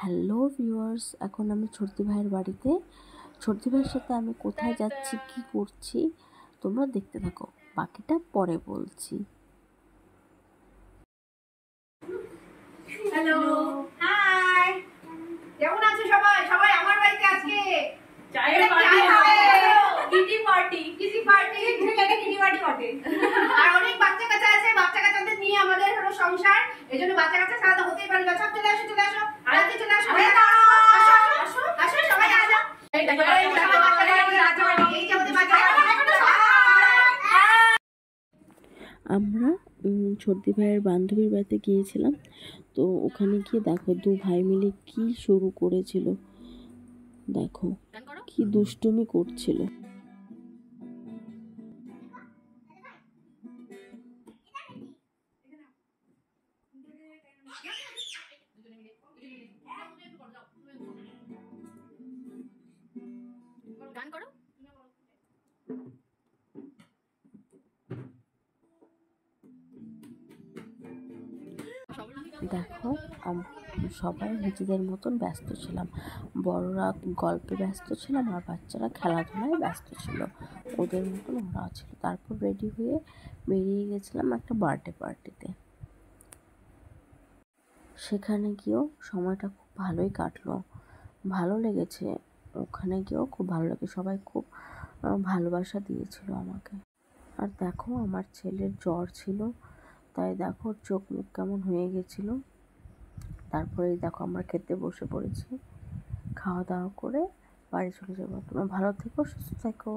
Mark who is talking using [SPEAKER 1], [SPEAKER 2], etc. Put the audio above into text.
[SPEAKER 1] Hello viewers, এখন আমি ছোটদি ভাইয়ের বাড়িতে। ছোটদি ভাইয়ের সাথে আমি কোথায় যাচ্ছি, কি করছি তোমরা দেখতে থাকো, বাকিটা পরে বলছি।
[SPEAKER 2] হ্যালো, হাই, কেমন আছো সবাই? সবাই আমার বাড়িতে আজকে চায়ের পার্টি হবে, কিটি পার্টি এটা কিটি পার্টি বটে। আর অনেক বাচ্চা কাচ্চা আছে, বাচ্চা কাচ্চাদের নিয়ে আমাদের হলো সংসার, এইজন্য বাচ্চা কাচ্চা ছাড়া তো হতেই পারে না। সব চলে আসো, চলে আসো, আরাতে চলে আসো, আসো আসো সবাই আসো। এই দেখো এই যে আমাদের বাচ্চা।
[SPEAKER 1] আমরা ছোটদি ভাইয়ের বান্ধবীর বাড়িতে গিয়েছিলাম। তো ওখানে গিয়ে দেখো দু ভাই মিলে কি শুরু করেছিল, দেখো কি দুষ্টুমি করছিল।
[SPEAKER 2] গান করো।
[SPEAKER 1] দেখো সবাই নিজেদের মতন ব্যস্ত ছিলাম, বড়রা গল্পে ব্যস্ত ছিলাম আর বাচ্চারা খেলাধুলায় ব্যস্ত ছিল, ওদের মতন ওরাও ছিল। তারপর রেডি হয়ে বেরিয়ে গেছিলাম একটা বার্থডে পার্টিতে। সেখানে গিয়েও সময়টা খুব ভালোই কাটলো, ভালো লেগেছে। ওখানে গিয়েও খুব ভালো লাগে, সবাই খুব ভালোবাসা দিয়েছিল আমাকে। আর দেখো আমার ছেলের জ্বর ছিল, তাই দেখো চোখ মুখ কেমন হয়ে গেছিলো। তারপরে দেখো আমরা খেতে বসে পড়েছি, খাওয়া দাওয়া করে বাড়ি চলে যাবো। তোমরা ভালো থেকো, সুস্থ থেকো।